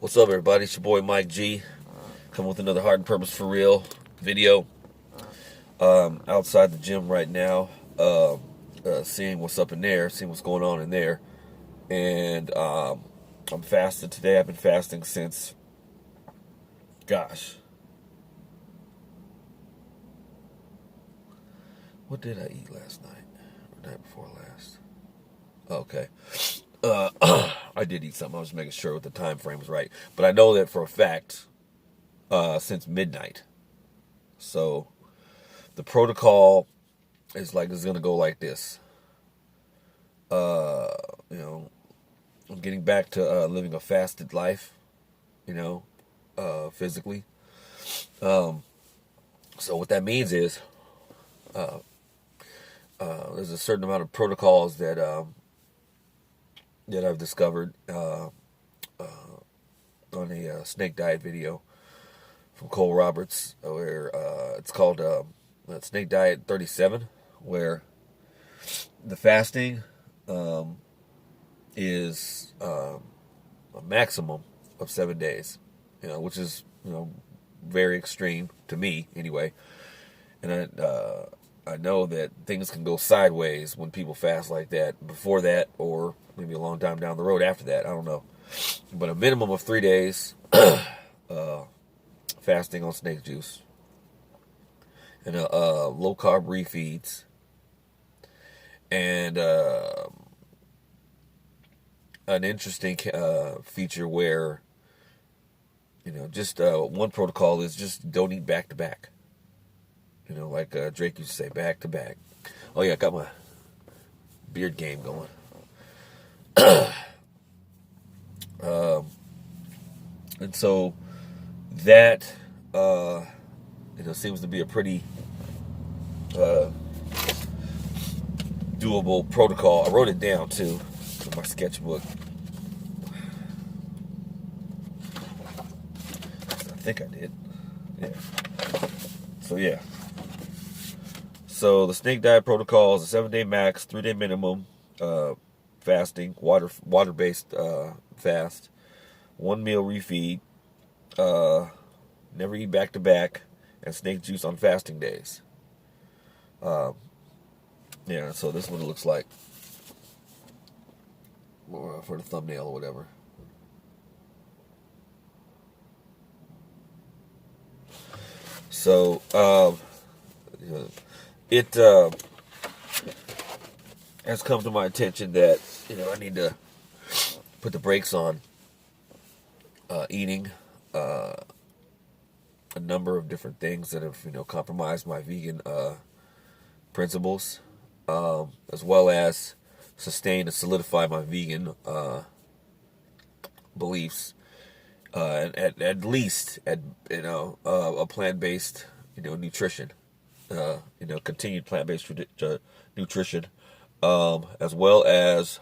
What's up, everybody? It's your boy Mike G, coming with another Heart and Purpose for Real video. Outside the gym right now, seeing what's up in there, seeing what's going on in there, and I'm fasting today. I've been fasting since, gosh, what did I eat last night? Or the night before last? Okay. I did eat something. I was making sure the time frame was right, but I know that for a fact since midnight. So the protocol is gonna go like this. Uh, you know, I'm getting back to living a fasted life. Physically. So what that means is there's a certain amount of protocols that I've discovered on a snake diet video from Cole Roberts, where it's called Snake Diet 37, where the fasting is a maximum of 7 days, which is very extreme to me anyway. And I know that things can go sideways when people fast like that. Before that, or maybe a long time down the road after that, I don't know. But a minimum of 3 days fasting on snake juice and low carb refeeds and an interesting feature where just one protocol is just don't eat back to back. Like Drake used to say, back to back. Oh yeah, I got my beard game going. And so that seems to be a pretty doable protocol. I wrote it down too in my sketchbook. I think I did. Yeah. So yeah. So the snake diet protocol is a 7-day max, 3-day minimum, fasting, water-based fast, 1 meal refeed, never eat back to back, and snake juice on fasting days. Yeah, so this is what it looks like for the thumbnail or whatever. So it has come to my attention that I need to put the brakes on eating a number of different things that have compromised my vegan principles, as well as sustain and solidify my vegan beliefs, and at least at a plant-based nutrition, continued plant-based nutrition, as well as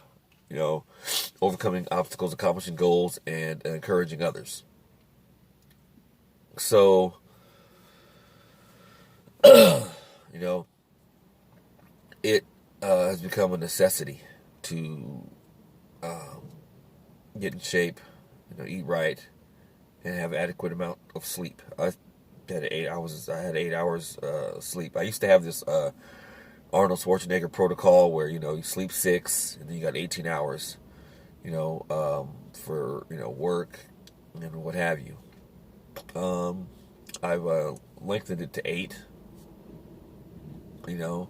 overcoming obstacles, accomplishing goals, and encouraging others. So it has become a necessity to get in shape, eat right, and have adequate amount of sleep. I had 8 hours. I had 8 hours sleep. I used to have this Arnold Schwarzenegger protocol where you sleep 6 and then you got 18 hours, for work and what have you. I've lengthened it to 8. And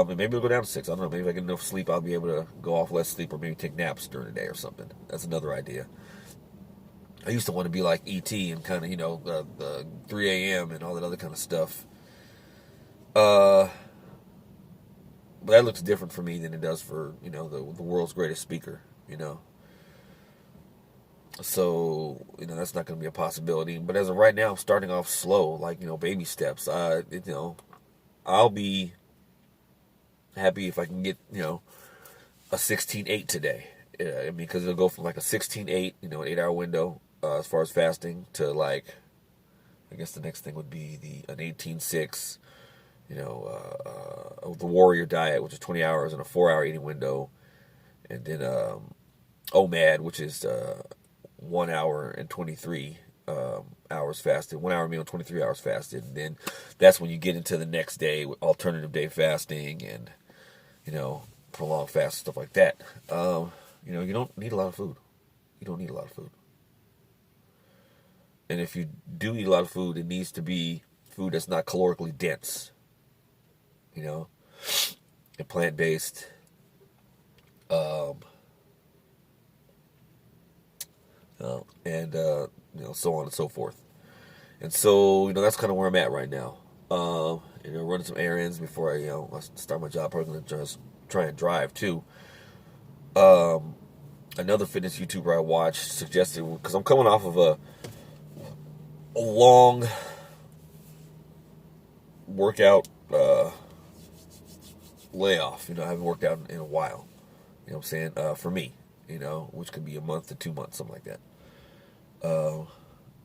maybe it'll go down to 6. I don't know. Maybe if I get enough sleep, I'll be able to go off less sleep, or maybe take naps during the day or something. That's another idea. I used to want to be like E.T. and kind of, the 3 a.m. and all that other kind of stuff. But that looks different for me than it does for, the world's greatest speaker, So, that's not going to be a possibility. But as of right now, I'm starting off slow, like, baby steps. I'll be happy if I can get, a 16-8 today. Because it'll go from like a 16-8, an 8-hour window, as far as fasting, to like, I guess the next thing would be an 18-6, the warrior diet, which is 20 hours and a 4-hour eating window. And then OMAD, which is 1 hour and 23 hours fasted, 1 hour meal, 23 hours fasted. And then that's when you get into the next day with alternative day fasting and, prolonged fast, stuff like that. You don't need a lot of food. You don't need a lot of food. And if you do eat a lot of food, it needs to be food that's not calorically dense, and plant-based. And so on and so forth. And so, that's kind of where I'm at right now. Running some errands before I start my job. Probably going to just try and drive too. Another fitness YouTuber I watched suggested, because I'm coming off of a long workout layoff. I haven't worked out in a while. You know what I'm saying? For me, which could be a month to 2 months, something like that.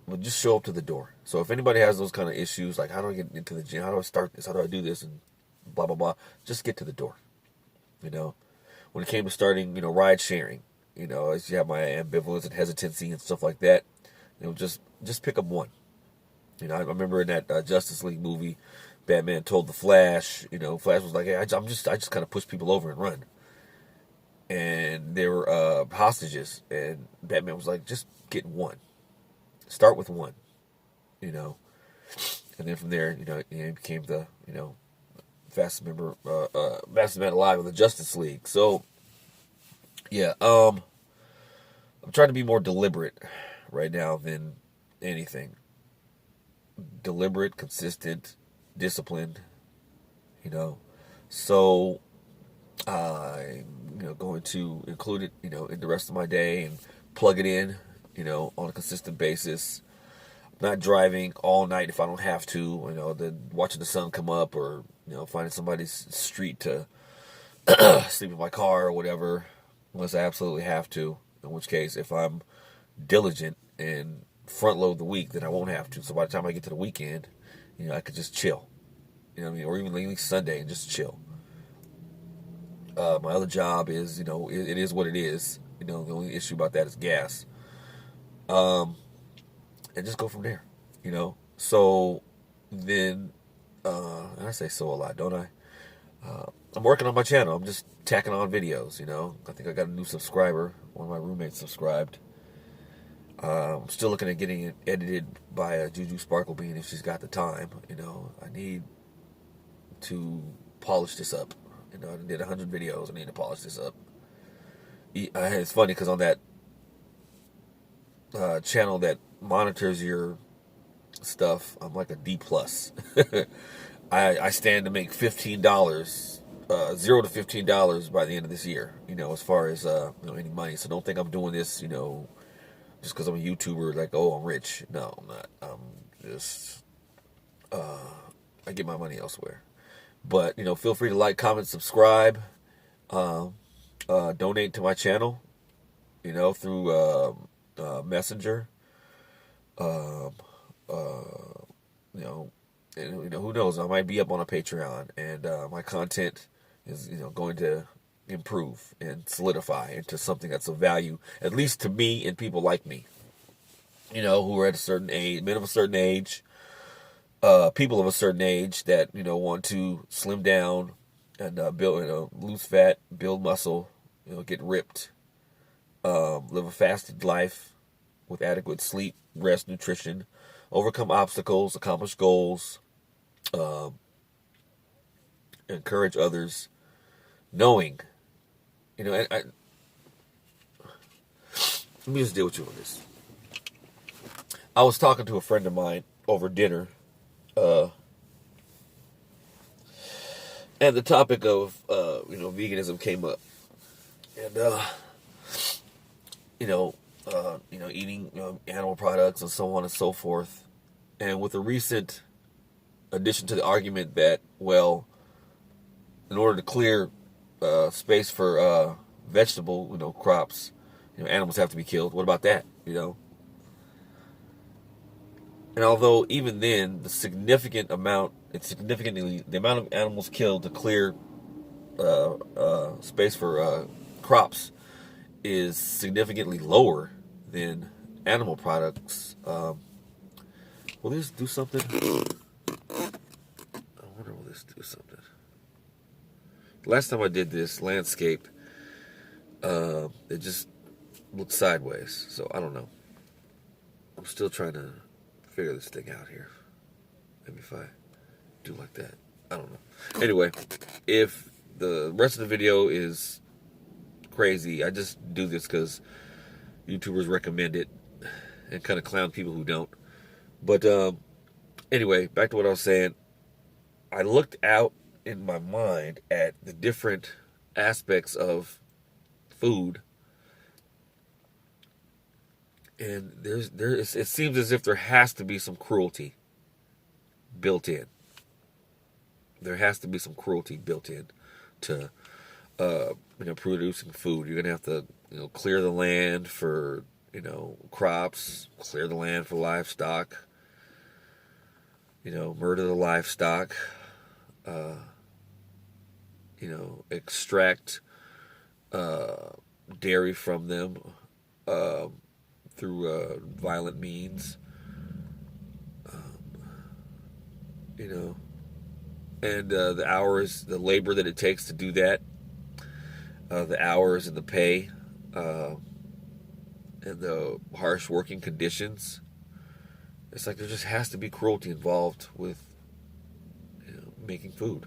But just show up to the door. So if anybody has those kind of issues, like how do I get into the gym? How do I start this? How do I do this? And blah, blah, blah. Just get to the door. When it came to starting, ride sharing, as you have my ambivalence and hesitancy and stuff like that, just pick up one. I remember in that Justice League movie, Batman told the Flash, Flash was like, hey, I just kind of push people over and run. And they were hostages, and Batman was like, just get one. Start with one, and then from there, he became the, fastest man alive of the Justice League. So, yeah, I'm trying to be more deliberate right now than anything. Deliberate, consistent, disciplined, So, I'm, going to include it, in the rest of my day and plug it in, on a consistent basis. Not driving all night if I don't have to, watching the sun come up or, finding somebody's street to sleep in my car or whatever, unless I absolutely have to. In which case, if I'm diligent and front load the week, then I won't have to. So by the time I get to the weekend, I could just chill. Or even leaving Sunday and just chill. My other job is, it is what it is. The only issue about that is gas. And just go from there, So then, and I say so a lot, don't I? I'm working on my channel. I'm just tacking on videos, I think I got a new subscriber. One of my roommates subscribed. I'm still looking at getting it edited by Juju Sparklebean if she's got the time. I need to polish this up. I did 100 videos. I need to polish this up. It's funny because on that channel that monitors your stuff, I'm like a D plus. I stand to make $15, $0 to $15 by the end of this year. As far as any money. So don't think I'm doing this, just because I'm a YouTuber. Like, oh, I'm rich. No, I'm not. I'm just I get my money elsewhere. But feel free to like, comment, subscribe, donate to my channel. Through Messenger. And who knows? I might be up on a Patreon, and my content is, going to improve and solidify into something that's of value, at least to me and people like me. Who are at a certain age, men of a certain age, people of a certain age that want to slim down and build, lose fat, build muscle, get ripped. Live a fasted life with adequate sleep, rest, nutrition, overcome obstacles, accomplish goals, encourage others, knowing, let me just deal with you on this. I was talking to a friend of mine over dinner, and the topic of, veganism came up. And, eating animal products and so on and so forth. And with a recent addition to the argument that, well, in order to clear space for vegetable, crops, animals have to be killed. What about that, And although even then, the amount of animals killed to clear space for crops is significantly lower than animal products. Will this do something? I wonder will this do something. Last time I did this landscape, it just looked sideways. So I don't know. I'm still trying to figure this thing out here. Maybe if I do like that. I don't know. Anyway, if the rest of the video is crazy, I just do this because YouTubers recommend it and kind of clown people who don't. But anyway, back to what I was saying. I looked out in my mind at the different aspects of food, and it seems as if there has to be some cruelty built in. There has to be some cruelty built in to producing food. You're gonna have to clear the land for crops, clear the land for livestock, murder the livestock, extract dairy from them through violent means, and the hours, the labor that it takes to do that, the hours and the pay, and the harsh working conditions. It's like there just has to be cruelty involved with making food.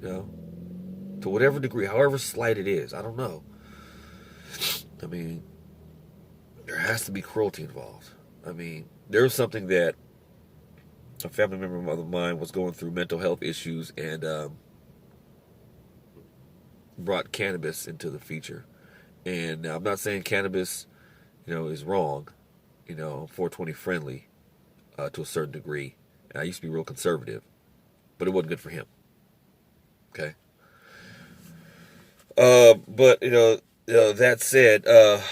To whatever degree, however slight it is. I don't know. I mean, there has to be cruelty involved. I mean, there was something that a family member of mine was going through mental health issues and brought cannabis into the feature. And I'm not saying cannabis, is wrong, 420 friendly to a certain degree. And I used to be real conservative, but it wasn't good for him. Okay. But that said, there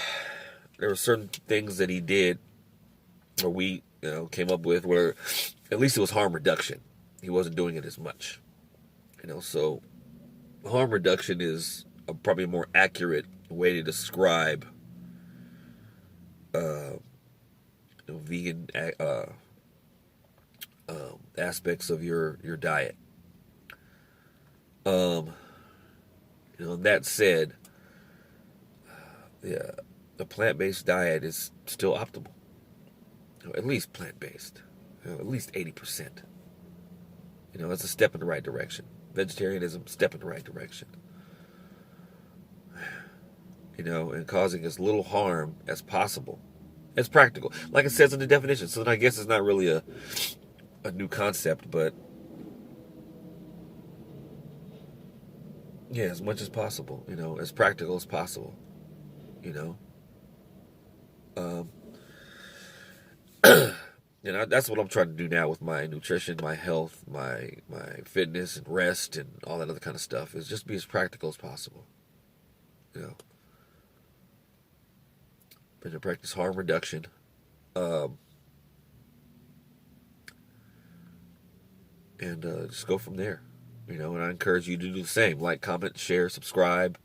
were certain things that he did, or we came up with, where at least it was harm reduction. He wasn't doing it as much. So harm reduction is probably a more accurate way to describe vegan aspects of your diet. That said, yeah, a plant-based diet is still optimal. At least plant-based. At least 80%. That's a step in the right direction. Vegetarianism, step in the right direction. And causing as little harm as possible. It's practical. Like it says in the definition. So then I guess it's not really a new concept, but yeah, as much as possible, as practical as possible, that's what I'm trying to do now with my nutrition, my health, my fitness and rest and all that other kind of stuff, is just be as practical as possible, But to practice harm reduction, and just go from there, and I encourage you to do the same. Like, comment, share, subscribe.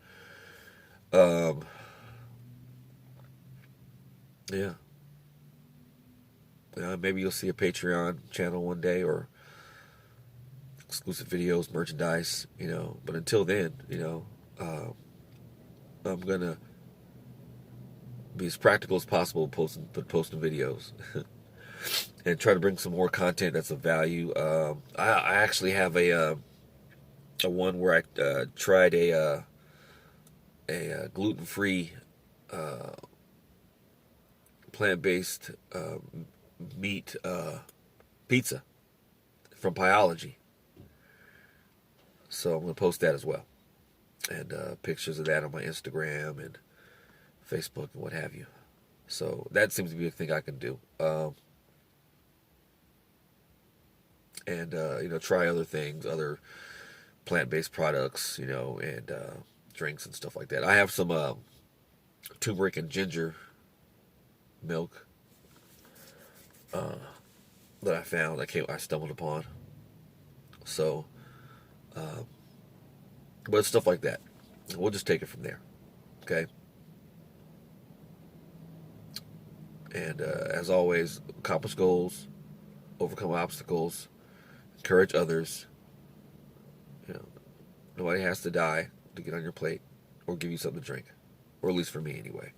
Yeah. Maybe you'll see a Patreon channel one day, or exclusive videos, merchandise, But until then, I'm gonna be as practical as possible posting videos, and try to bring some more content that's of value. I actually have a one where I tried a gluten-free plant-based meat pizza from Pieology. So I'm going to post that as well. And pictures of that on my Instagram and Facebook and what have you. So that seems to be a thing I can do. And try other things, other plant-based products, and drinks and stuff like that. I have some turmeric and ginger milk that I found. I stumbled upon. So, but stuff like that. We'll just take it from there. Okay. And as always, accomplish goals, overcome obstacles, encourage others. You know, nobody has to die to get on your plate or give you something to drink, or at least for me anyway.